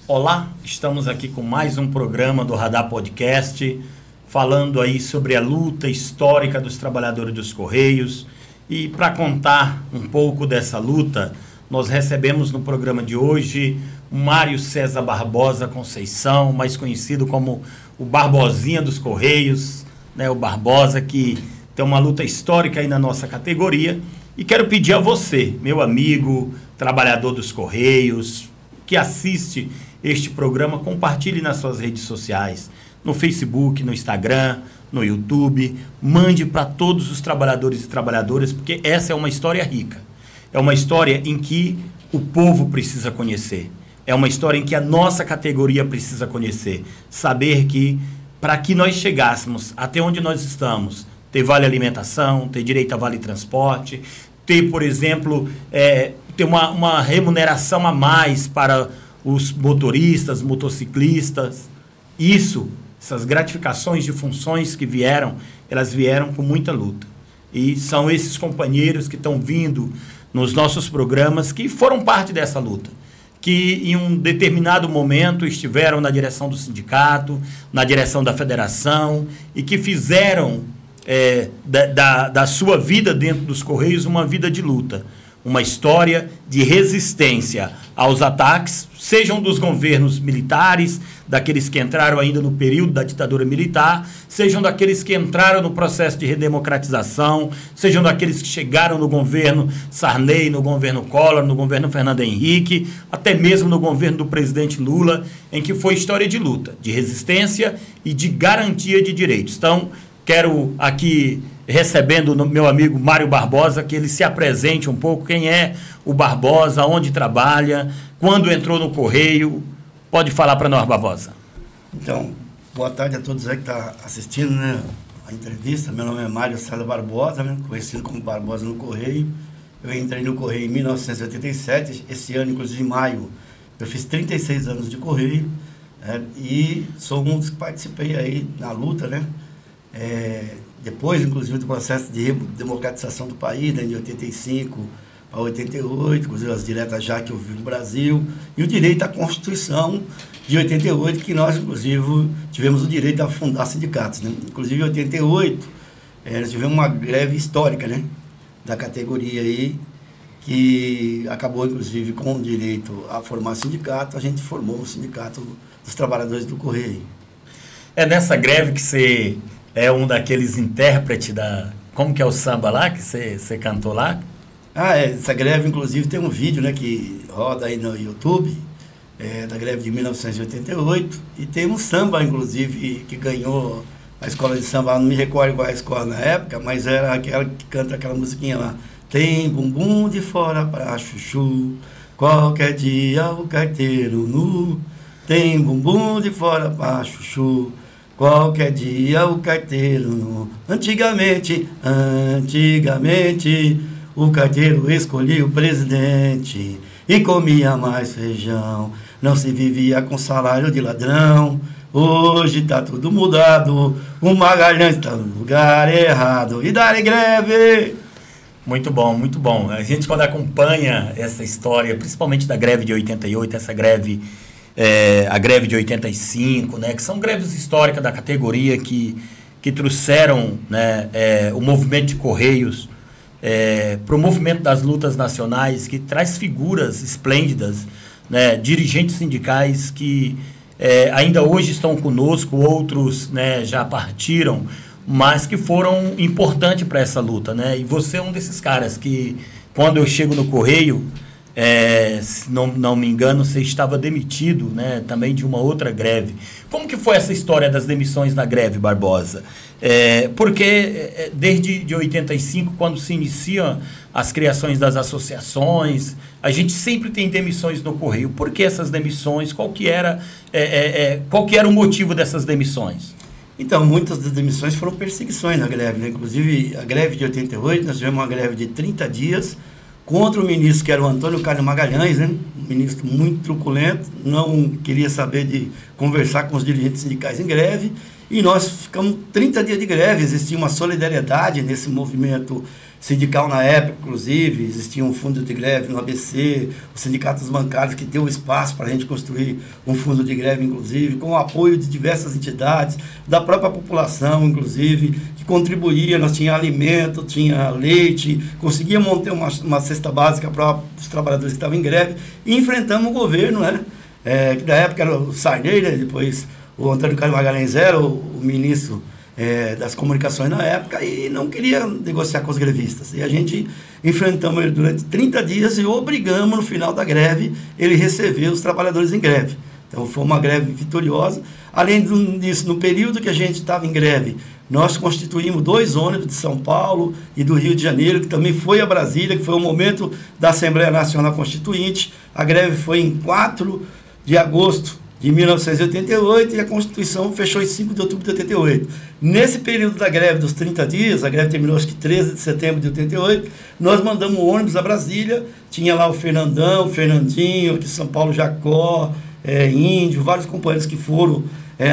Olá, estamos aqui com mais um programa do Radar Podcast, falando aí sobre a luta histórica dos trabalhadores dos Correios. E para contar um pouco dessa luta, nós recebemos no programa de hoje o Mário César Barbosa Conceição, mais conhecido como o Barbosinha dos Correios, né? O Barbosa que tem uma luta histórica aí na nossa categoria. E quero pedir a você, meu amigo, trabalhador dos Correios, que assiste este programa, compartilhe nas suas redes sociais, no Facebook, no Instagram, no YouTube, mande para todos os trabalhadores e trabalhadoras, porque essa é uma história rica. É uma história em que o povo precisa conhecer. É uma história em que a nossa categoria precisa conhecer. Saber que, para que nós chegássemos até onde nós estamos, ter vale alimentação, ter direito a vale transporte, ter, por exemplo, ter uma remuneração a mais para os motoristas, motociclistas. Essas gratificações de funções que vieram, elas vieram com muita luta. E são esses companheiros que estão vindo nos nossos programas que foram parte dessa luta, que em um determinado momento estiveram na direção do sindicato, na direção da federação, e que fizeram da sua vida dentro dos Correios uma vida de luta, uma história de resistência aos ataques, sejam dos governos militares, daqueles que entraram ainda no período da ditadura militar, sejam daqueles que entraram no processo de redemocratização, sejam daqueles que chegaram no governo Sarney, no governo Collor, no governo Fernando Henrique, até mesmo no governo do presidente Lula, em que foi história de luta, de resistência e de garantia de direitos. Então, quero aqui, recebendo o meu amigo Mário Barbosa, que ele se apresente um pouco, quem é o Barbosa, onde trabalha, quando entrou no Correio. Pode falar para nós, Barbosa. Então, boa tarde a todos aí que estão assistindo, né, a entrevista. Meu nome é Mário César Barbosa, né, conhecido como Barbosa no Correio. Eu entrei no Correio em 1987, esse ano, inclusive em maio, eu fiz 36 anos de Correio, né, e sou um dos que participei aí na luta, né, depois, inclusive, do processo de democratização do país, né, de 85 para 88, inclusive as diretas já que eu vi no Brasil, e o direito à Constituição de 88, que nós, inclusive, tivemos o direito a fundar sindicatos, né? Inclusive, em 88, nós tivemos uma greve histórica, né, da categoria aí, que acabou, inclusive, com o direito a formar sindicato. A gente formou o Sindicato dos Trabalhadores do Correio. É nessa greve que você é um daqueles intérpretes da... Como que é o samba lá, que você cantou lá? Essa greve, inclusive, tem um vídeo, né, que roda aí no YouTube, da greve de 1988, e tem um samba, inclusive, que ganhou a escola de samba, não me recordo qual é a escola na época, mas era aquela que canta aquela musiquinha lá. Tem bumbum de fora pra chuchu, qualquer dia o carteiro nu. Tem bumbum de fora pra chuchu, qualquer dia o carteiro nu. Antigamente, o carteiro escolhia o presidente e comia mais feijão. Não se vivia com salário de ladrão. Hoje tá tudo mudado. O Magalhães tá no lugar errado. E dá greve! Muito bom, muito bom. A gente, quando acompanha essa história, principalmente da greve de 88, essa greve, a greve de 85, né, que são greves históricas da categoria que trouxeram, né, o movimento de Correios para o movimento das lutas nacionais, que traz figuras esplêndidas, né, dirigentes sindicais que ainda hoje estão conosco, outros, né, já partiram, mas que foram importantes para essa luta, né? E você é um desses caras que, quando eu chego no Correio, se não me engano, você estava demitido, né, também de uma outra greve. Como que foi essa história das demissões na greve, Barbosa? Porque desde de 85, quando se iniciam as criações das associações, a gente sempre tem demissões no Correio. Por que essas demissões? Qual que era o motivo dessas demissões? Então, muitas das demissões foram perseguições na greve, né? Inclusive, a greve de 88, nós tivemos uma greve de 30 dias contra o ministro, que era o Antônio Carlos Magalhães, né? Um ministro muito truculento, não queria saber de conversar com os dirigentes sindicais em greve, e nós ficamos 30 dias de greve. Existia uma solidariedade nesse movimento sindical na época, inclusive, existia um fundo de greve no ABC, os sindicatos bancários que deu espaço para a gente construir um fundo de greve, inclusive, com o apoio de diversas entidades, da própria população, inclusive, que contribuía. Nós tinha alimento, tinha leite, conseguia montar uma cesta básica para os trabalhadores que estavam em greve, e enfrentamos o governo, né? Que na época era o Sarney, né? Depois o Antônio Carlos Magalhães era o ministro das comunicações na época, e não queria negociar com os grevistas. E a gente enfrentamos ele durante 30 dias e obrigamos, no final da greve, ele receber os trabalhadores em greve. Então foi uma greve vitoriosa. Além disso, no período que a gente estava em greve, nós constituímos 2 ônibus de São Paulo e do Rio de Janeiro, que também foi a Brasília, que foi o momento da Assembleia Nacional Constituinte. A greve foi em 4 de agosto de 1988, e a Constituição fechou em 5 de outubro de 88. Nesse período da greve dos 30 dias, a greve terminou acho que 13 de setembro de 88, nós mandamos ônibus a Brasília, tinha lá o Fernandão, o Fernandinho, aqui São Paulo, Jacó, Índio, vários companheiros que foram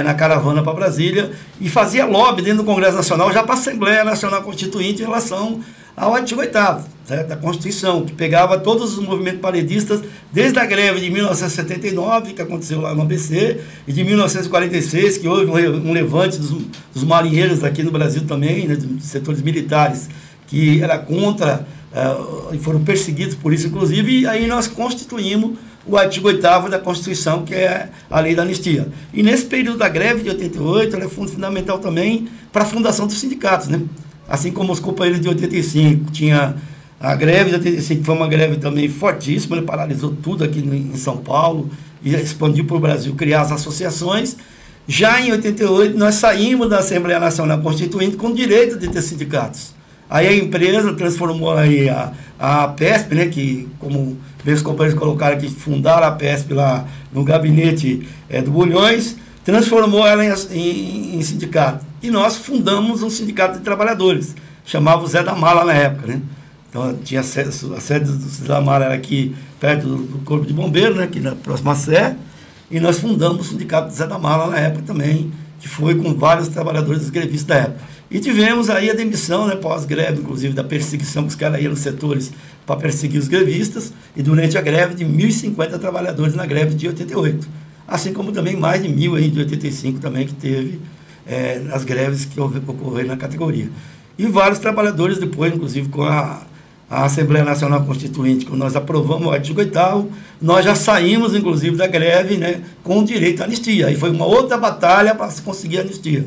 na caravana para Brasília, e fazia lobby dentro do Congresso Nacional, já para a Assembleia Nacional Constituinte, em relação ao artigo 8º, certo? Da Constituição, que pegava todos os movimentos paredistas, desde a greve de 1979, que aconteceu lá no ABC, e de 1946, que houve um levante dos marinheiros aqui no Brasil também, né, dos setores militares, que era contra, e foram perseguidos por isso, inclusive, e aí nós constituímos o artigo 8º da Constituição, que é a lei da anistia. E nesse período da greve de 88, ela é fundamental também para a fundação dos sindicatos, né? Assim como os companheiros de 85, tinha a greve de 85, que foi uma greve também fortíssima, ele paralisou tudo aqui em São Paulo e expandiu para o Brasil, criar as associações. Já em 88, nós saímos da Assembleia Nacional Constituinte com direito de ter sindicatos. Aí a empresa transformou aí a PESP, né, que, como meus companheiros colocaram aqui, fundaram a PESP lá no gabinete do Bulhões, transformou ela em sindicato. E nós fundamos um sindicato de trabalhadores, chamava o Zé da Mala na época, né? Então tinha a sede do Zé da Mala era aqui perto do Corpo de Bombeiros, né, aqui na próxima Sé, e nós fundamos o sindicato do Zé da Mala na época também, que foi com vários trabalhadores grevistas da época. E tivemos aí a demissão, né, pós-greve, inclusive, da perseguição, que os caras iam nos setores para perseguir os grevistas, e durante a greve de 1.050 trabalhadores na greve de 88. Assim como também mais de 1.000 aí de 85 também que teve nas greves que ocorreram na categoria. E vários trabalhadores depois, inclusive com a Assembleia Nacional Constituinte, quando nós aprovamos o artigo 8º, nós já saímos, inclusive, da greve, né, com direito à anistia. Aí foi uma outra batalha para se conseguir a anistia.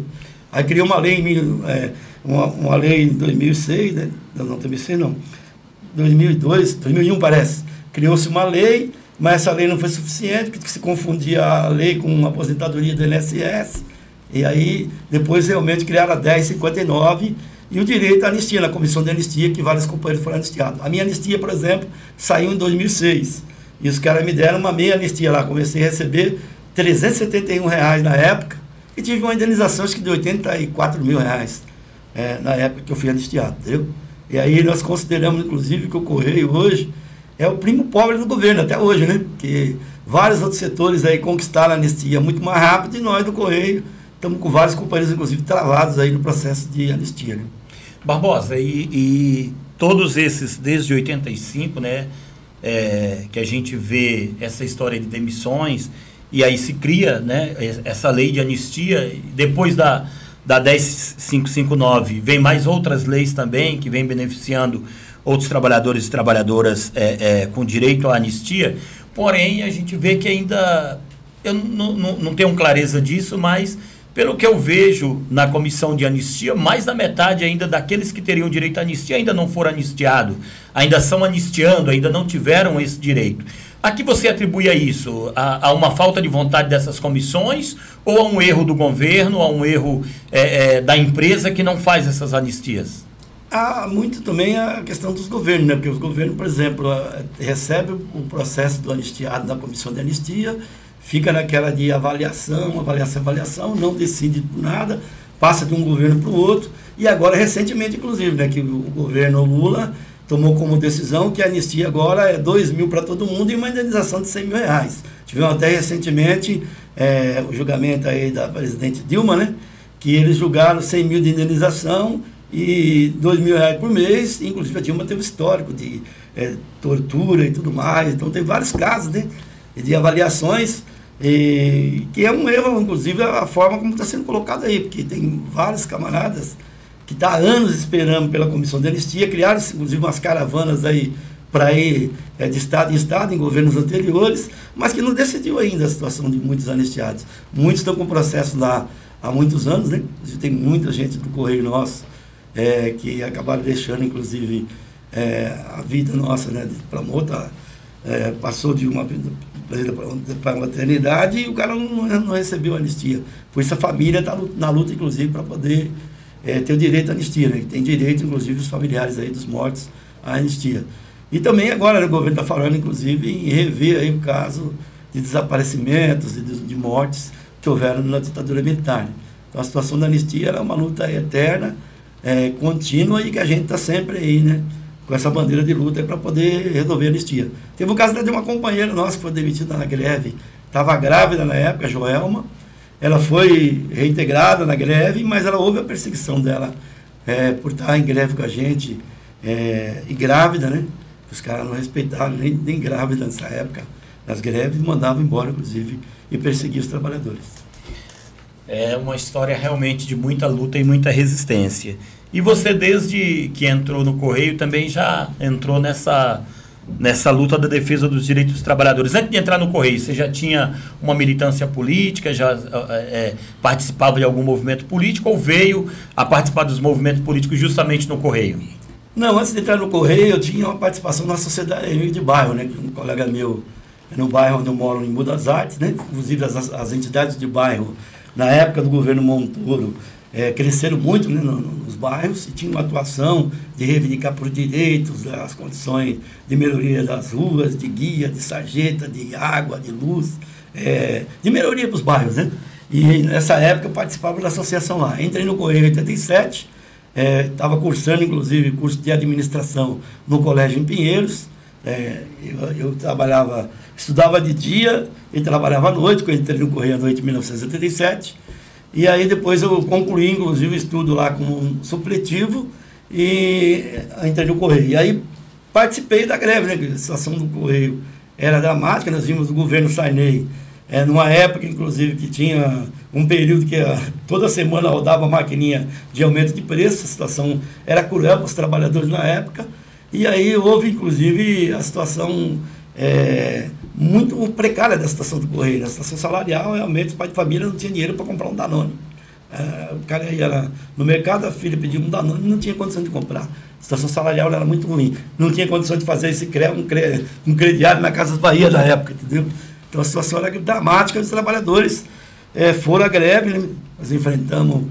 Aí criou uma lei, uma lei em 2006, né? Não, 2006 não, 2002, 2001 parece. Criou-se uma lei, mas essa lei não foi suficiente, porque se confundia a lei com a aposentadoria do INSS, e aí depois realmente criaram a 1059 e o direito à anistia, na comissão de anistia, que vários companheiros foram anistiados. A minha anistia, por exemplo, saiu em 2006, e os caras me deram uma meia anistia lá, comecei a receber R$371 na época, e tive uma indenização, acho que de R$84 mil, na época que eu fui anistiado, entendeu? E aí nós consideramos, inclusive, que o Correio hoje é o primo pobre do governo, até hoje, né? Porque vários outros setores aí conquistaram a anistia muito mais rápido, e nós do Correio estamos com vários companheiros, inclusive, travados aí no processo de anistia, né? Barbosa, e todos esses, desde 85, né, que a gente vê essa história de demissões, e aí se cria, né, essa lei de anistia, depois da 10559, vem mais outras leis também, que vem beneficiando outros trabalhadores e trabalhadoras com direito à anistia, porém a gente vê que ainda, eu não tenho clareza disso, mas pelo que eu vejo na comissão de anistia, mais da metade ainda daqueles que teriam direito à anistia ainda não foram anistiados, ainda são anistiando, ainda não tiveram esse direito. A que você atribui a isso? A uma falta de vontade dessas comissões ou a um erro do governo, a um erro da empresa que não faz essas anistias? Há muito também a questão dos governos, né? Porque os governos, por exemplo, recebem o processo do anistiado na comissão de anistia, fica naquela de avaliação, não decide por nada, passa de um governo para o outro, e agora, recentemente, inclusive, né, que o governo Lula tomou como decisão que a anistia agora é 2 mil para todo mundo e uma indenização de R$100 mil. Tivemos até recentemente o julgamento aí da presidente Dilma, né, que eles julgaram 100 mil de indenização e R$2.000 por mês, inclusive a Dilma teve histórico de tortura e tudo mais, então tem vários casos, né, de avaliações, que é um erro, inclusive, a forma como está sendo colocado aí, porque tem vários camaradas que estão há anos esperando pela comissão de anistia, criaram inclusive umas caravanas aí para ir de estado em estado, em governos anteriores, mas que não decidiu ainda a situação de muitos anistiados. Muitos estão com processo lá há muitos anos, né? Tem muita gente do Correio nosso que acabaram deixando, inclusive, a vida nossa, né, para uma outra, passou de uma vida para a maternidade e o cara não recebeu anistia. Por isso a família está na luta, inclusive, para poder ter o direito à anistia, né? Tem direito, inclusive, os familiares aí dos mortos à anistia. E também agora, né, o governo está falando, inclusive, em rever aí o caso de desaparecimentos e de mortes que houveram na ditadura militar, né? Então a situação da anistia é uma luta eterna, contínua, e que a gente está sempre aí, né, com essa bandeira de luta para poder resolver a anistia. Teve o caso de uma companheira nossa que foi demitida na greve, estava grávida na época, Joelma, ela foi reintegrada na greve, mas ela houve a perseguição dela por estar em greve com a gente, e grávida, né? Os caras não respeitaram nem grávida nessa época, nas greves, mandavam embora, inclusive, e perseguiam os trabalhadores. É uma história realmente de muita luta e muita resistência. E você, desde que entrou no Correio, também já entrou nessa luta da defesa dos direitos dos trabalhadores. Antes de entrar no Correio, você já tinha uma militância política, já participava de algum movimento político, ou veio a participar dos movimentos políticos justamente no Correio? Não, antes de entrar no Correio, eu tinha uma participação na sociedade de bairro, né? Um colega meu, no bairro onde eu moro, em Budas Artes, né? Inclusive as entidades de bairro, na época do governo Montoro, cresceram muito, né, nos bairros, e tinha uma atuação de reivindicar por direitos, as condições de melhoria das ruas, de guia, de sarjeta, de água, de luz, de melhoria para os bairros, né? E nessa época eu participava da associação lá. Entrei no Correio em 87, estava cursando, inclusive, curso de administração no colégio em Pinheiros. Eu estudava de dia e trabalhava à noite, quando eu entrei no Correio à noite em 1987. E aí depois eu concluí, inclusive, o estudo lá como supletivo e entrei no Correio. E aí participei da greve, né? A situação do Correio era dramática, nós vimos o governo Sarney, numa época, inclusive, que tinha um período que toda semana rodava a maquininha de aumento de preço, a situação era cruel para os trabalhadores na época. E aí houve, inclusive, a situação muito precária da situação do Correio. A situação salarial, realmente, os pais de família não tinham dinheiro para comprar um Danone. O cara ia no mercado, a filha pedia um Danone e não tinha condição de comprar. A situação salarial era muito ruim. Não tinha condição de fazer um crediário na Casas Bahia da época, entendeu? Então a situação era dramática, os trabalhadores foram à greve, né? Nós enfrentamos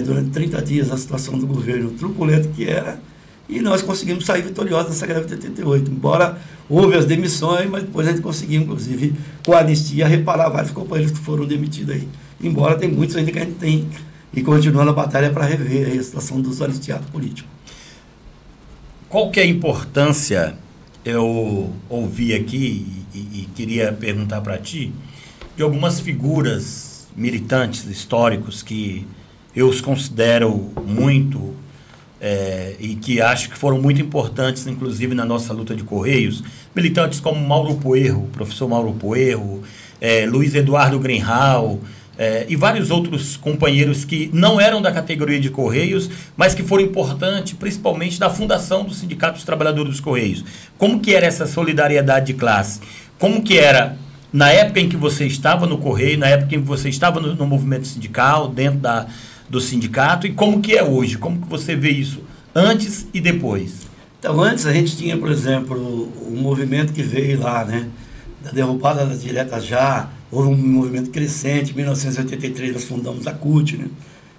durante 30 dias a situação do governo truculento que era, e nós conseguimos sair vitoriosos nessa greve de 88. Embora houve as demissões, mas depois a gente conseguiu, inclusive, com a anistia, reparar vários companheiros que foram demitidos aí. Embora tem muitos ainda que a gente tem, e continuando a batalha para rever aí a situação dos anistiados políticos. Qual que é a importância, eu ouvi aqui e queria perguntar para ti, de algumas figuras militantes históricos que eu os considero muito e que acho que foram muito importantes, inclusive, na nossa luta de Correios, militantes como Mauro Puerro, professor Mauro Puerro, Luiz Eduardo Greenhal, e vários outros companheiros que não eram da categoria de Correios, mas que foram importantes, principalmente da fundação do Sindicato dos Trabalhadores dos Correios. Como que era essa solidariedade de classe? Como que era na época em que você estava no Correio, na época em que você estava no movimento sindical, dentro do sindicato, e como que é hoje? Como que você vê isso antes e depois? Então, antes a gente tinha, por exemplo, o movimento que veio lá, né, da derrubada das diretas já, houve um movimento crescente. Em 1983 nós fundamos a CUT, né,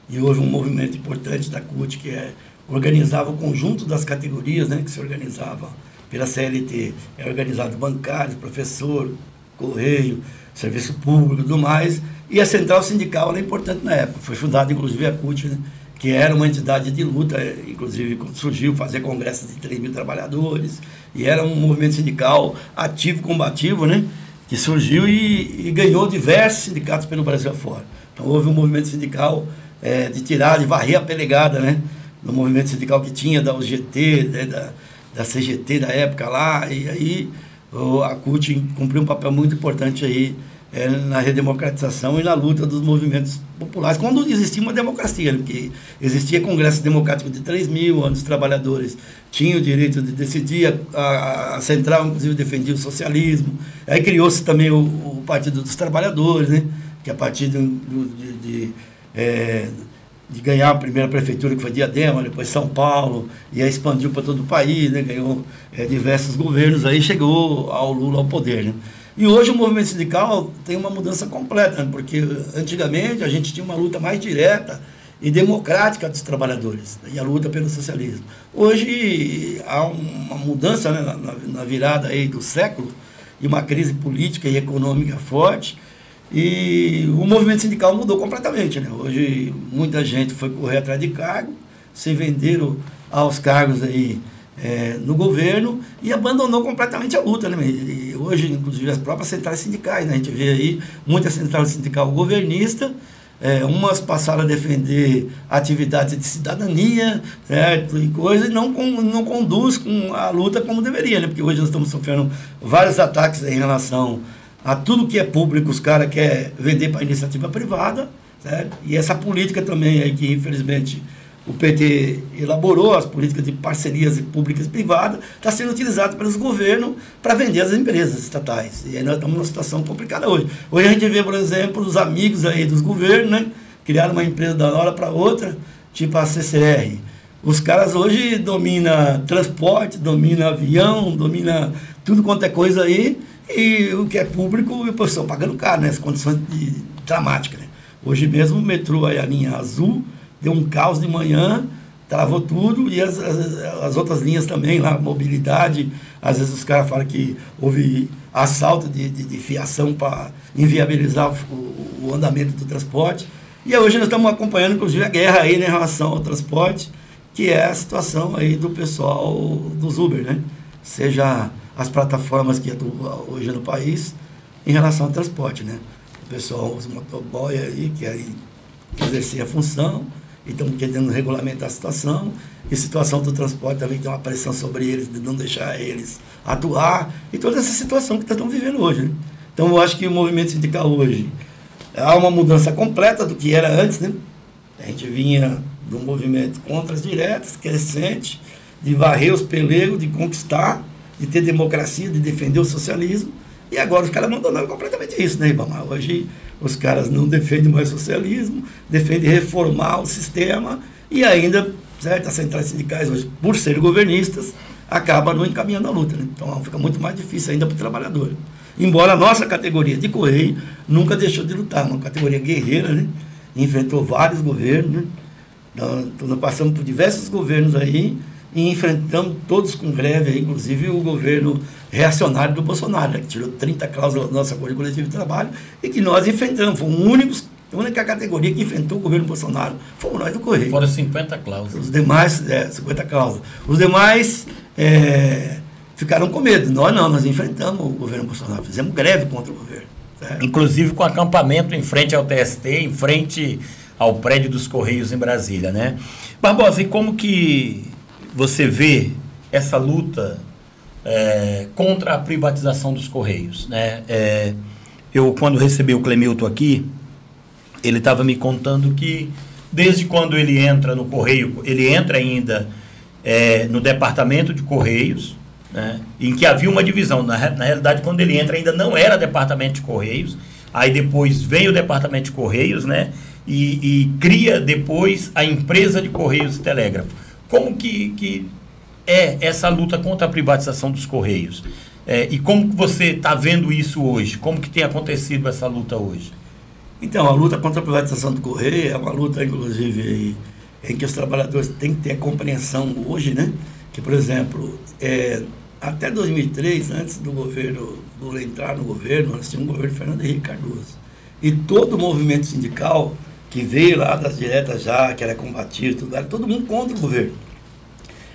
e houve um movimento importante da CUT que organizava o conjunto das categorias, né, que se organizava pela CLT, organizado bancário, professor, Correio, serviço público e tudo mais, e a central sindical era importante na época. Foi fundada, inclusive, a CUT, né, que era uma entidade de luta, inclusive quando surgiu fazer congressos de 3 mil trabalhadores, e era um movimento sindical ativo, combativo, né, que surgiu e ganhou diversos sindicatos pelo Brasil afora. Então houve um movimento sindical de tirar, de varrer a pelegada, né? No movimento sindical que tinha, da UGT, né? da CGT da época lá, e aí a CUT cumpriu um papel muito importante aí na redemocratização e na luta dos movimentos populares, quando existia uma democracia, né? Porque existia Congresso Democrático de 3 mil, onde os trabalhadores tinham o direito de decidir, a Central, inclusive, defendia o socialismo. Aí criou-se também o Partido dos Trabalhadores, né? Que a partir de ganhar a primeira prefeitura, que foi Diadema, depois São Paulo, e aí expandiu para todo o país, né? Ganhou diversos governos, aí chegou ao Lula ao poder, né? E hoje o movimento sindical tem uma mudança completa, né? Porque antigamente a gente tinha uma luta mais direta e democrática dos trabalhadores, né? E a luta pelo socialismo. Hoje há uma mudança, né? na virada aí do século, e uma crise política e econômica forte, e o movimento sindical mudou completamente, né? Hoje muita gente foi correr atrás de cargo, se venderam aos cargos aí no governo e abandonou completamente a luta, né? E hoje, inclusive, as próprias centrais sindicais, né? A gente vê aí muita central sindical governista, umas passaram a defender atividades de cidadania, certo? E coisa, e não conduz com a luta como deveria, né? Porque hoje nós estamos sofrendo vários ataques em relação a tudo que é público, os caras querem vender para a iniciativa privada, certo? E essa política também aí que, infelizmente, o PT elaborou, as políticas de parcerias públicas e privadas, está sendo utilizado pelos governos para vender as empresas estatais. E aí nós estamos numa situação complicada hoje. Hoje a gente vê, por exemplo, os amigos aí dos governos, né? Criaram uma empresa da hora para outra, tipo a CCR. Os caras hoje dominam transporte, dominam avião, dominam tudo quanto é coisa aí, e o que é público, o pessoal pagando caro, né? As condições dramáticas, né? Hoje mesmo o metrô, aí, a linha azul, deu um caos de manhã, travou tudo, e as outras linhas também, lá, mobilidade, às vezes os caras falam que houve assalto de fiação para inviabilizar o andamento do transporte. E hoje nós estamos acompanhando, inclusive, a guerra aí, né, em relação ao transporte, que é a situação aí do pessoal dos Uber, né? Seja as plataformas que atuam hoje no país em relação ao transporte, né? O pessoal, os motoboy aí, que aí exercer a função, e estão querendo regulamentar a situação, e a situação do transporte também tem uma pressão sobre eles, de não deixar eles atuar, e toda essa situação que estão vivendo hoje, né? Então, eu acho que o movimento sindical hoje há uma mudança completa do que era antes, né? A gente vinha de um movimento contra as diretas, crescente, de varrer os pelegos, de conquistar, de ter democracia, de defender o socialismo, e agora os caras abandonaram completamente isso, né, Ribamar? Hoje os caras não defendem mais o socialismo, defendem reformar o sistema, e ainda, certo, as centrais sindicais hoje, por serem governistas, acabam não encaminhando a luta, né? Então fica muito mais difícil ainda para o trabalhador. Embora a nossa categoria de Correio nunca deixou de lutar, uma categoria guerreira, né? Enfrentou vários governos, né? Então, nós passamos por diversos governos aí e enfrentamos todos com greve, inclusive o governo reacionário do Bolsonaro, né? Que tirou 30 cláusulas do nosso acordo coletivo de trabalho e que nós enfrentamos. Fomos a única categoria que enfrentou o governo Bolsonaro fomos nós do Correio. Foram 50 cláusulas. Os demais, 50 cláusulas. Os demais ficaram com medo. Nós não, nós enfrentamos o governo Bolsonaro, fizemos greve contra o governo. Certo? Inclusive com acampamento em frente ao TST, em frente ao prédio dos Correios em Brasília, né? Barbosa, e como que você vê essa luta contra a privatização dos Correios, né? Eu, quando recebi o Clemilton aqui, ele estava me contando que desde quando ele entra no Correio, ele entra ainda no departamento de Correios, né, em que havia uma divisão. Na realidade, quando ele entra, ainda não era departamento de Correios, aí depois vem o departamento de Correios, né, e cria depois a empresa de Correios e Telégrafo. Como que é essa luta contra a privatização dos Correios? E como que você está vendo isso hoje? Como que tem acontecido essa luta hoje? Então, a luta contra a privatização do Correio é uma luta, inclusive, em que os trabalhadores têm que ter a compreensão hoje, né? Que, por exemplo, até 2003, antes do governo Lula entrar no governo, nós tínhamos um governo Fernando Henrique Cardoso. E todo o movimento sindical que veio lá das diretas já, que era combatido, tudo, era todo mundo contra o governo.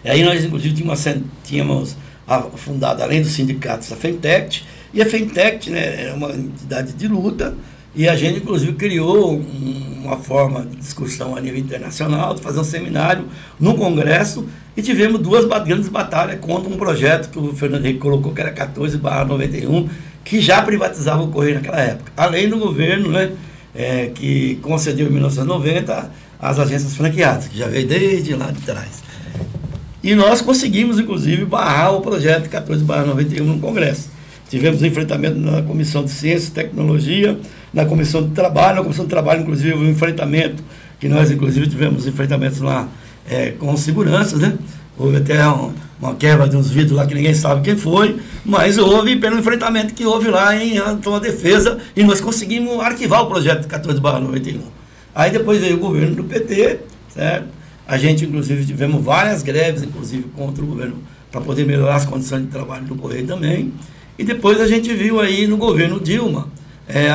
E aí nós, inclusive, tínhamos fundado, além dos sindicatos, a FENTECT, e a FENTECT, né, era uma entidade de luta, E a gente, inclusive, criou uma forma de discussão a nível internacional, de fazer um seminário no Congresso, e tivemos duas grandes batalhas contra um projeto que o Fernando Henrique colocou, que era 14/91, que já privatizava o Correio naquela época. Além do governo, né, que concedeu em 1990 as agências franqueadas, que já veio desde lá de trás. E nós conseguimos, inclusive, barrar o projeto 14/91 no Congresso. Tivemos um enfrentamento na Comissão de Ciência e Tecnologia, na Comissão de Trabalho. Na Comissão de Trabalho, inclusive, houve um enfrentamento, que nós, inclusive, tivemos enfrentamentos lá com seguranças, né? Houve até uma quebra de uns vidros lá que ninguém sabe quem foi, mas houve pelo enfrentamento que houve lá em uma defesa, e nós conseguimos arquivar o projeto 14/91. Aí depois veio o governo do PT, certo? A gente, inclusive, tivemos várias greves, inclusive, contra o governo, para poder melhorar as condições de trabalho do Correio também. E depois a gente viu aí no governo Dilma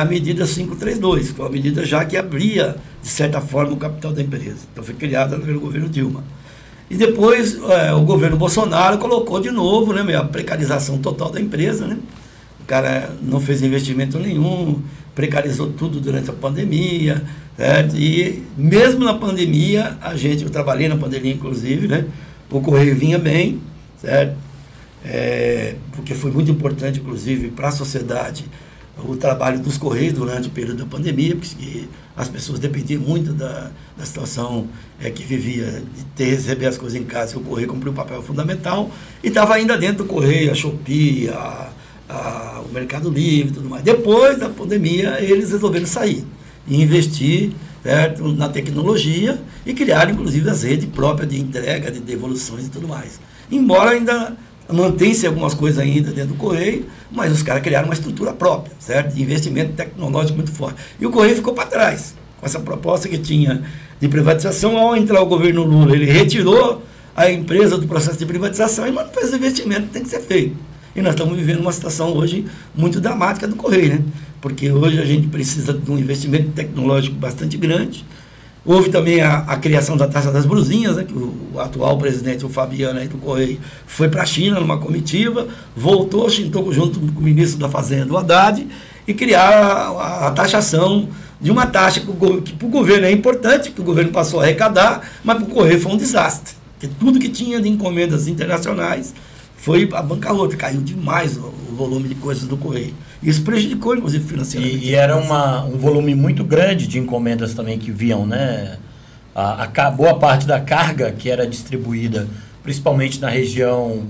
a medida 532, que foi uma medida já que abria, de certa forma, o capital da empresa. Então foi criada pelo governo Dilma. E depois o governo Bolsonaro colocou de novo, né, a precarização total da empresa, né? O cara não fez investimento nenhum, precarizou tudo durante a pandemia, certo? E mesmo na pandemia, eu trabalhei na pandemia, inclusive, né? O Correio vinha bem, certo? Porque foi muito importante, inclusive, para a sociedade o trabalho dos Correios durante o período da pandemia, porque as pessoas dependiam muito da situação que vivia, de receber as coisas em casa, e o Correio cumpriu um papel fundamental, e estava ainda dentro do Correio, a Shopee, o Mercado Livre e tudo mais. Depois da pandemia, eles resolveram sair e investir, certo, na tecnologia, e criaram, inclusive, as redes próprias de entrega, de devoluções e tudo mais. Embora ainda mantém-se algumas coisas ainda dentro do Correio, mas os caras criaram uma estrutura própria, certo? De investimento tecnológico muito forte. E o Correio ficou para trás, com essa proposta que tinha de privatização. Ao entrar o governo Lula, ele retirou a empresa do processo de privatização e não fez o investimento que tem que ser feito. E nós estamos vivendo uma situação hoje muito dramática do Correio, né? Porque hoje a gente precisa de um investimento tecnológico bastante grande. Houve também a criação da taxa das brusinhas, né, que o atual presidente, o Fabiano, aí do Correio, foi para a China numa comitiva, voltou, sentou junto com o ministro da Fazenda, o Haddad, e criar a taxação de uma taxa que para o governo é importante, que o governo passou a arrecadar, mas para o Correio foi um desastre. Porque tudo que tinha de encomendas internacionais foi a bancarrota, caiu demais o volume de coisas do Correio. Isso prejudicou, inclusive, financeiramente. E era um volume muito grande de encomendas também que viam, né? A boa parte da carga que era distribuída, principalmente na região,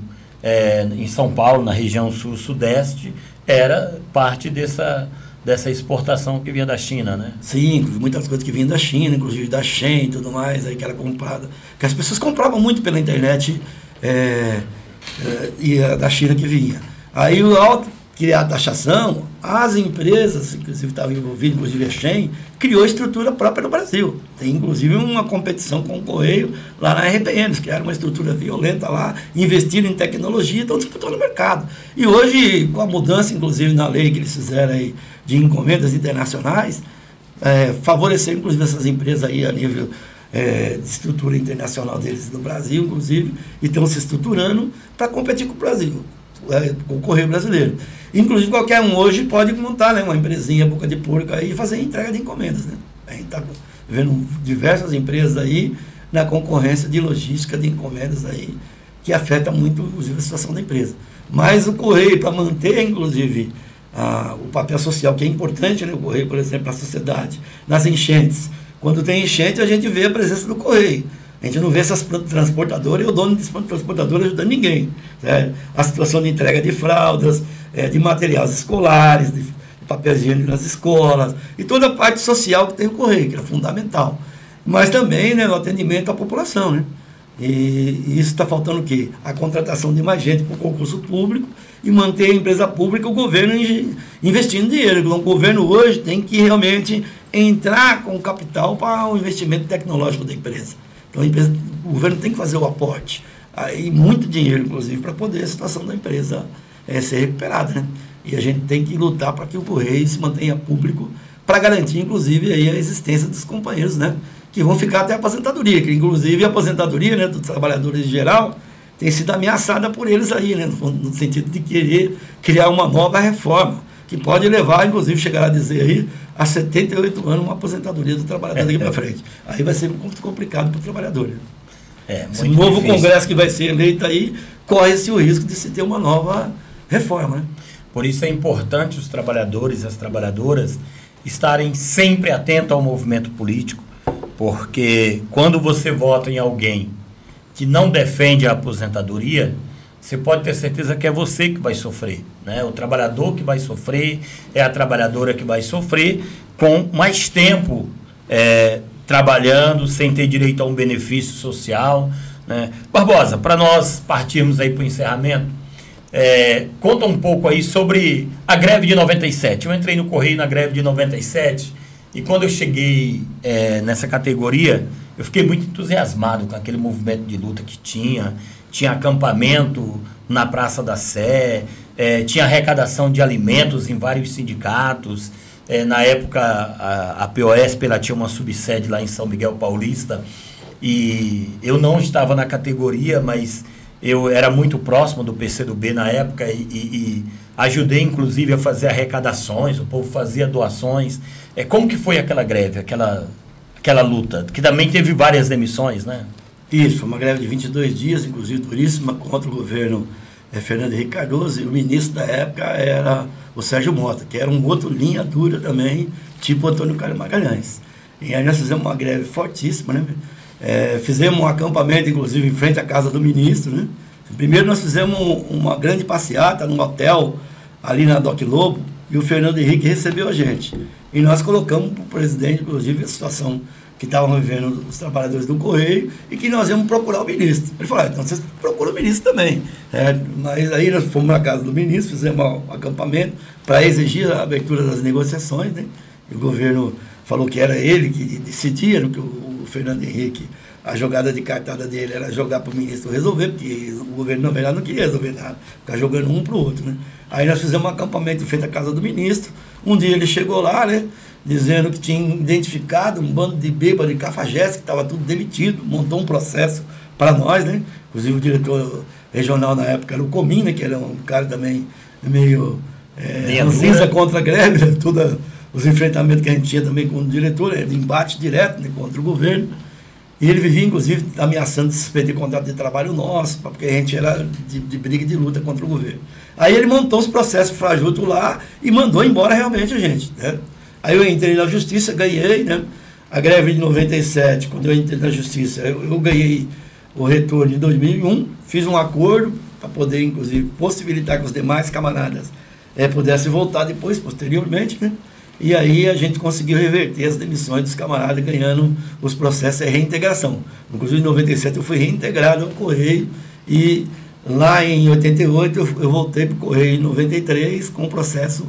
em São Paulo, na região sul-sudeste, era parte dessa exportação que vinha da China, né? Sim, muitas coisas que vinham da China, inclusive da Shein e tudo mais, aí que era comprada. Que as pessoas compravam muito pela internet e da China que vinha. Aí ao criar a taxação, as empresas, inclusive estavam envolvidas, inclusive a Shein, criou estrutura própria no Brasil. Tem inclusive uma competição com o Correio lá na RPM, eles criaram uma estrutura violenta lá, investiram em tecnologia e estão disputando o mercado. E hoje, com a mudança, inclusive, na lei que eles fizeram aí de encomendas internacionais, favorecer, inclusive, essas empresas aí a nível de estrutura internacional deles no Brasil, inclusive, e estão se estruturando para competir com o Brasil, com o Correio brasileiro. Inclusive, qualquer um hoje pode montar, né, uma empresinha boca de porco aí e fazer entrega de encomendas, né? A gente está vendo diversas empresas aí na concorrência de logística de encomendas aí, que afeta muito, inclusive, a situação da empresa. Mas o Correio, para manter, inclusive, o papel social, que é importante, né? O Correio, por exemplo, para a sociedade, nas enchentes. Quando tem enchente, a gente vê a presença do Correio. A gente não vê essas transportadoras e o dono de transportadora ajudando ninguém. Né? A situação de entrega de fraldas, de materiais escolares, de papel higiênico nas escolas, e toda a parte social que tem o Correio, que é fundamental. Mas também, né, o atendimento à população. Né? E isso está faltando o quê? A contratação de mais gente para o concurso público e manter a empresa pública, o governo investindo dinheiro. Então, o governo hoje tem que realmente entrar com capital para o investimento tecnológico da empresa. Então, o governo tem que fazer o aporte, e muito dinheiro, inclusive, para poder a situação da empresa ser recuperada. Né? E a gente tem que lutar para que o Correio se mantenha público, para garantir, inclusive, aí a existência dos companheiros, né? Que vão ficar até a aposentadoria, que, inclusive, a aposentadoria, né, dos trabalhadores em geral tem sido ameaçada por eles aí, né, no sentido de querer criar uma nova reforma, que pode levar, inclusive, chegar a dizer aí, a 78 anos uma aposentadoria do trabalhador daqui para frente. Aí vai ser muito complicado para o trabalhador. Esse novo difícil. Congresso que vai ser eleito aí, corre-se o risco de se ter uma nova reforma. Né? Por isso é importante os trabalhadores e as trabalhadoras estarem sempre atentos ao movimento político, porque quando você vota em alguém que não defende a aposentadoria, você pode ter certeza que é você que vai sofrer, né? O trabalhador que vai sofrer, é a trabalhadora que vai sofrer com mais tempo trabalhando, sem ter direito a um benefício social, né? Barbosa, para nós partirmos aí para o encerramento, conta um pouco aí sobre a greve de 97. Eu entrei no Correio na greve de 97 e quando eu cheguei nessa categoria, eu fiquei muito entusiasmado com aquele movimento de luta que tinha acampamento na Praça da Sé, tinha arrecadação de alimentos em vários sindicatos. Na época, a POSP ela tinha uma subsede lá em São Miguel Paulista, e eu não estava na categoria, mas eu era muito próximo do PCdoB na época e ajudei, inclusive, a fazer arrecadações, o povo fazia doações. Como que foi aquela greve, aquela luta, que também teve várias demissões, né? Isso, foi uma greve de 22 dias, inclusive duríssima, contra o governo Fernando Henrique Cardoso, e o ministro da época era o Sérgio Mota, que era um outro linha dura também, tipo Antônio Carlos Magalhães. E aí nós fizemos uma greve fortíssima, né? Fizemos um acampamento, inclusive, em frente à casa do ministro, né? Primeiro nós fizemos uma grande passeata num hotel ali na Doc Lobo, e o Fernando Henrique recebeu a gente. E nós colocamos para o presidente, inclusive, a situação que estavam vivendo os trabalhadores do Correio e que nós íamos procurar o ministro. Ele falou, então vocês procuram o ministro também. Mas aí nós fomos na casa do ministro, fizemos um acampamento para exigir a abertura das negociações, né? E o governo falou que era ele que decidia, que o Fernando Henrique, a jogada de cartada dele era jogar para o ministro resolver, porque o governo, na verdade, não queria resolver nada, ficar jogando um para o outro, né? Aí nós fizemos um acampamento em frente à casa do ministro. Um dia ele chegou lá, né, dizendo que tinha identificado um bando de bêbados de Cafajeste, que estava tudo demitido, montou um processo para nós, né? Inclusive o diretor regional na época era o Comim, né, que era um cara também meio cinza contra a greve, né? Todos os enfrentamentos que a gente tinha também com o diretor, de embate direto, né, contra o governo. E ele vivia, inclusive, ameaçando de suspender contrato de trabalho nosso, porque a gente era de briga e de luta contra o governo. Aí ele montou os processos frajutos lá e mandou embora realmente a gente, né? Aí eu entrei na justiça, ganhei, né? A greve de 97, quando eu entrei na justiça, eu ganhei o retorno de 2001, fiz um acordo para poder, inclusive, possibilitar que os demais camaradas pudessem voltar depois, posteriormente, né? E aí a gente conseguiu reverter as demissões dos camaradas, ganhando os processos de reintegração. Inclusive, em 97 eu fui reintegrado ao Correio e lá em 88 eu voltei para o Correio em 93 com o processo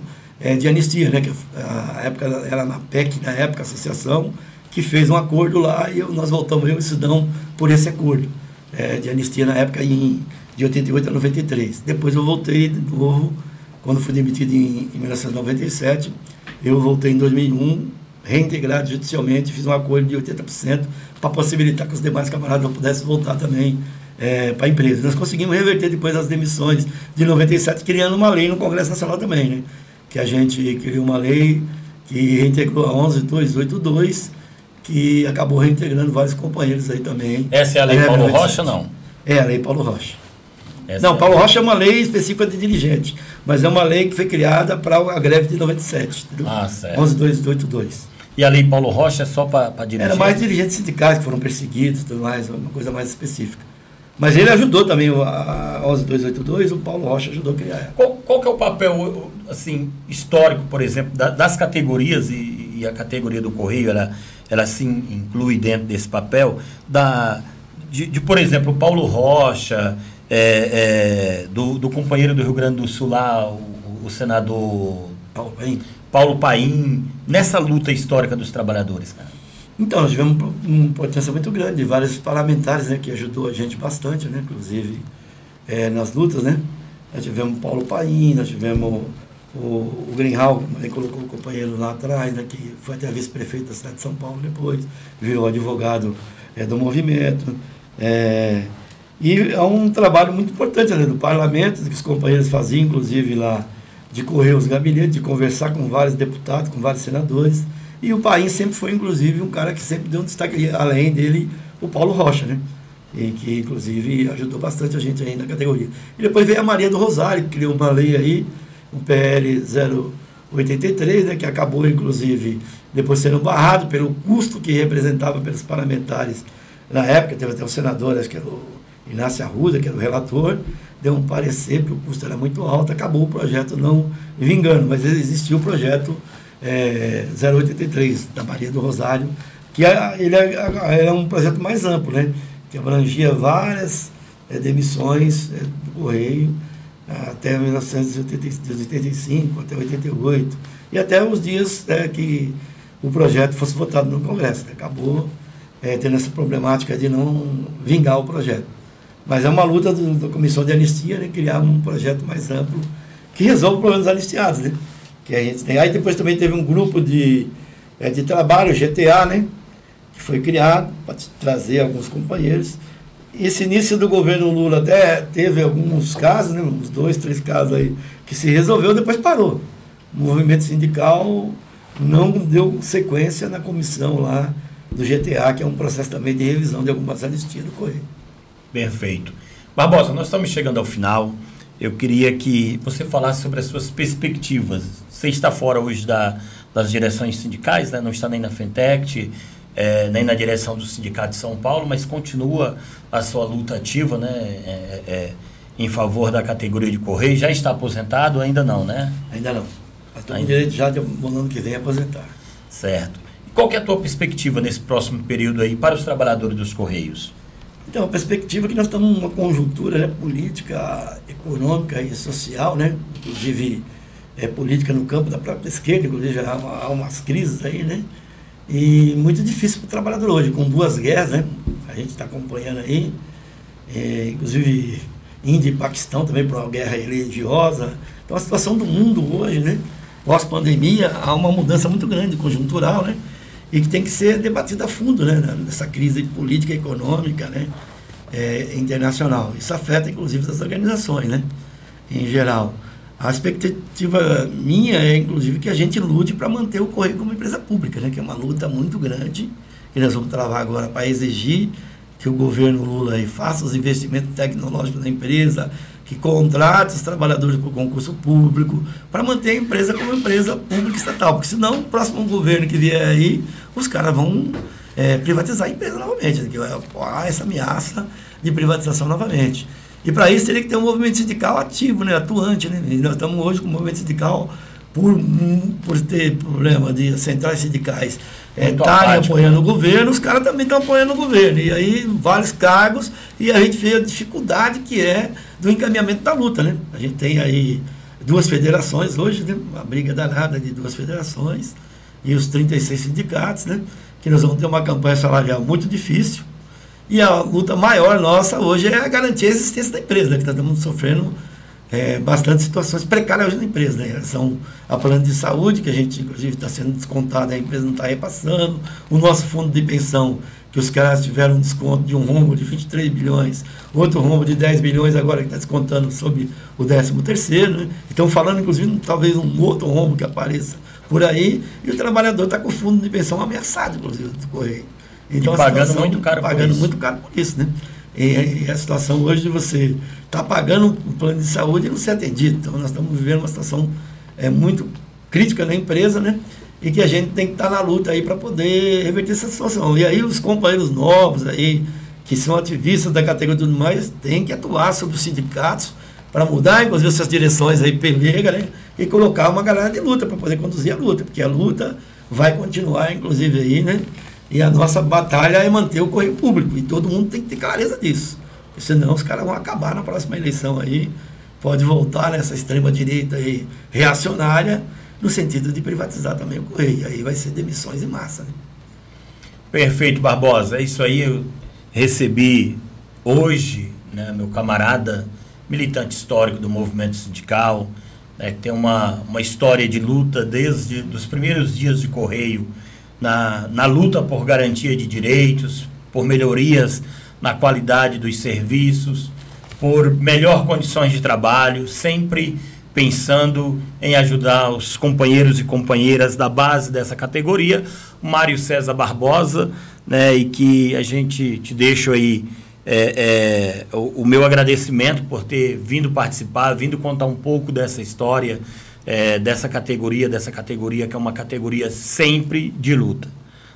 de anistia, né? Que a época era na PEC, na época, a associação, que fez um acordo lá e nós voltamos, eu e o Sidão, por esse acordo de anistia na época de 88 a 93. Depois eu voltei de novo, quando fui demitido em 1997, eu voltei em 2001, reintegrado judicialmente, fiz um acordo de 80% para possibilitar que os demais camaradas pudessem voltar também para a empresa. Nós conseguimos reverter depois as demissões de 97, criando uma lei no Congresso Nacional também, né? Que a gente criou uma lei que reintegrou a 11282, que acabou reintegrando vários companheiros aí também. Essa é a lei Paulo Rocha, não? É a lei Paulo Rocha. Não, Paulo Rocha é uma lei específica de dirigente, mas é uma lei que foi criada para a greve de 97, entendeu? Certo. 11282. E a lei Paulo Rocha é só para dirigentes? Era mais dirigentes sindicais que foram perseguidos e tudo mais, uma coisa mais específica. Mas ele ajudou também a 11282, o Paulo Rocha ajudou a criar. Qual que é o papel assim, histórico, por exemplo, das categorias, e a categoria do Correio, ela se inclui dentro desse papel, por exemplo, o Paulo Rocha, do companheiro do Rio Grande do Sul lá, o senador Paulo Paim, nessa luta histórica dos trabalhadores, cara? Então, nós tivemos uma importância muito grande de vários parlamentares, né, que ajudou a gente bastante, né, inclusive nas lutas, né? Nós tivemos o Paulo Paim, nós tivemos o Greenhalgh, ele colocou o companheiro lá atrás, né, que foi até vice-prefeito da cidade de São Paulo depois, virou advogado do movimento. E é um trabalho muito importante, né, do parlamento, que os companheiros faziam, inclusive lá de correr os gabinetes, de conversar com vários deputados, com vários senadores. E o Paim sempre foi, inclusive, um cara que sempre deu um destaque, além dele, o Paulo Rocha, né? E que, inclusive, ajudou bastante a gente aí na categoria. E depois veio a Maria do Rosário, que criou uma lei aí, um PL 083, né? Que acabou, inclusive, depois sendo barrado pelo custo que representava pelos parlamentares. Na época, teve até o senador, acho que era o Inácio Arruda, que era o relator, deu um parecer, porque o custo era muito alto, acabou o projeto não vingando, mas existiu o projeto 083 da Maria do Rosário, que ele é um projeto mais amplo, né? Que abrangia várias demissões do Correio até 1985, até 88, e até os dias que o projeto fosse votado no Congresso, né? Acabou tendo essa problemática de não vingar o projeto. Mas é uma luta da Comissão de Anistia, né? Criar um projeto mais amplo que resolva o problema dos anistiados, né? Que a gente tem. Aí depois também teve um grupo de trabalho, GTA, né? Que foi criado para trazer alguns companheiros. Esse início do governo Lula até teve alguns casos, né? Uns 2, 3 casos aí que se resolveu, depois parou. O movimento sindical não deu sequência na comissão lá do GTA, que é um processo também de revisão de algumas anistias do Correio. Perfeito. Barbosa, nós estamos chegando ao final. Eu queria que você falasse sobre as suas perspectivas. Você está fora hoje das direções sindicais, né? Não está nem na Fentect, nem na direção do Sindicato de São Paulo, mas continua a sua luta ativa, né? Em favor da categoria de Correio. Já está aposentado? Ainda não, né? Ainda não. Mas estou com direito já de no ano que vem aposentar. Certo. E qual que é a tua perspectiva nesse próximo período aí para os trabalhadores dos Correios? Então, a perspectiva é que nós estamos numa conjuntura, né, política, econômica e social, né? Inclusive política no campo da própria esquerda, inclusive há umas crises aí, né? E muito difícil para o trabalhador hoje, com 2 guerras, né? A gente está acompanhando aí, inclusive Índia e Paquistão também por uma guerra religiosa. Então a situação do mundo hoje, né? Pós-pandemia, há uma mudança muito grande, conjuntural, né? E que tem que ser debatida a fundo, né? Nessa crise política e econômica, né? Internacional. Isso afeta, inclusive, as organizações, né? Em geral. A expectativa minha é, inclusive, que a gente lute para manter o Correio como empresa pública, né? Que é uma luta muito grande, e nós vamos travar agora para exigir que o governo Lula aí faça os investimentos tecnológicos da empresa, que contrate os trabalhadores por concurso público, para manter a empresa como empresa pública estatal, porque senão o próximo governo que vier aí, os caras vão privatizar a empresa novamente, né? Que há essa ameaça de privatização novamente. E para isso teria que ter um movimento sindical ativo, né? Atuante, né? E nós estamos hoje com o movimento sindical, por ter problema de centrais sindicais estarem apoiando o governo, os caras também estão apoiando o governo. E aí, vários cargos, e a gente vê a dificuldade que é do encaminhamento da luta, né? A gente tem aí 2 federações hoje, né? Uma briga danada de 2 federações e os 36 sindicatos, né? Que nós vamos ter uma campanha salarial muito difícil. E a luta maior nossa hoje é a garantir a existência da empresa, né? Que nós estamos sofrendo bastante situações precárias hoje na empresa, né? São a plano de saúde, que a gente, inclusive, está sendo descontado, a empresa não está repassando, o nosso fundo de pensão, que os caras tiveram um desconto de um rombo de 23 bilhões, outro rombo de 10 bilhões agora que está descontando sobre o 13º, né? Então, falando, inclusive, talvez um outro rombo que apareça por aí, e o trabalhador está com o fundo de pensão ameaçado, inclusive, do Correio. Então, e pagando muito caro por isso. Pagando muito caro por isso, né? E a situação hoje de você estar pagando um plano de saúde e não ser atendido. Então, nós estamos vivendo uma situação muito crítica na empresa, né? E que a gente tem que estar na luta aí para poder reverter essa situação. E aí os companheiros novos aí, que são ativistas da categoria e tudo mais, têm que atuar sobre os sindicatos para mudar, inclusive, essas direções aí pelega, né? E colocar uma galera de luta para poder conduzir a luta, porque a luta vai continuar, inclusive, aí, né? E a nossa batalha é manter o Correio público, e todo mundo tem que ter clareza disso. Porque senão os caras vão acabar na próxima eleição aí, pode voltar nessa extrema-direita aí, reacionária, no sentido de privatizar também o Correio. E aí vai ser demissões em massa, né? Perfeito, Barbosa. É isso aí. Eu recebi hoje, né, meu camarada, militante histórico do movimento sindical, né, que tem uma história de luta desde os primeiros dias de Correio, na luta por garantia de direitos, por melhorias na qualidade dos serviços, por melhor condições de trabalho, sempre pensando em ajudar os companheiros e companheiras da base dessa categoria, Mário César Barbosa, né, e que a gente te deixa aí o meu agradecimento por ter vindo participar, vindo contar um pouco dessa história, dessa categoria que é uma categoria sempre de luta,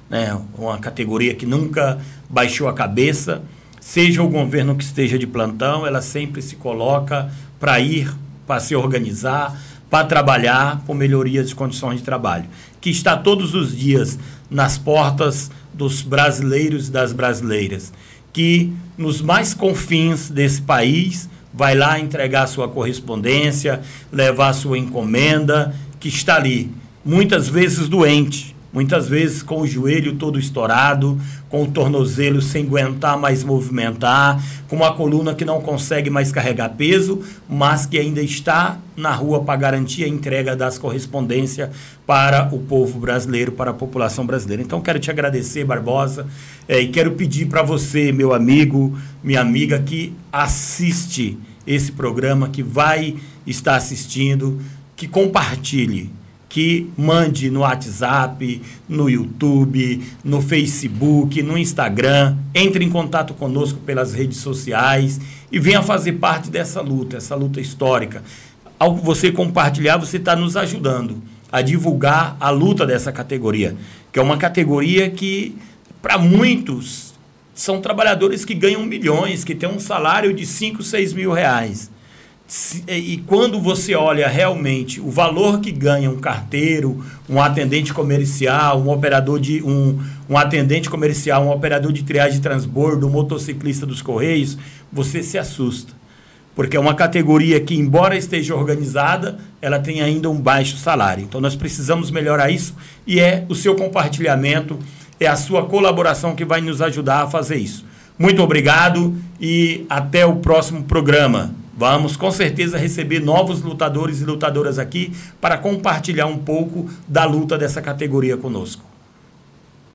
né, uma categoria que nunca baixou a cabeça, seja o governo que esteja de plantão, ela sempre se coloca para se organizar, para trabalhar por melhorias de condições de trabalho, que está todos os dias nas portas dos brasileiros e das brasileiras, que nos mais confins desse país vai lá entregar sua correspondência, levar sua encomenda, que está ali, muitas vezes doente, muitas vezes com o joelho todo estourado, com o tornozelo sem aguentar mais movimentar, com uma coluna que não consegue mais carregar peso, mas que ainda está na rua para garantir a entrega das correspondências para o povo brasileiro, para a população brasileira. Então, quero te agradecer, Barbosa, e quero pedir para você, meu amigo, minha amiga, que assiste esse programa, que vai estar assistindo, que compartilhe, que mande no WhatsApp, no YouTube, no Facebook, no Instagram, entre em contato conosco pelas redes sociais e venha fazer parte dessa luta, essa luta histórica. Ao você compartilhar, você está nos ajudando a divulgar a luta dessa categoria, que é uma categoria que, para muitos, são trabalhadores que ganham milhões, que têm um salário de 5, 6 mil reais. E quando você olha realmente o valor que ganha um carteiro, um atendente comercial, um operador de um atendente comercial, um operador de triagem de transbordo, um motociclista dos Correios, você se assusta. Porque é uma categoria que, embora esteja organizada, ela tem ainda um baixo salário. Então nós precisamos melhorar isso e é o seu compartilhamento, é a sua colaboração que vai nos ajudar a fazer isso. Muito obrigado e até o próximo programa. Vamos, com certeza, receber novos lutadores e lutadoras aqui para compartilhar um pouco da luta dessa categoria conosco.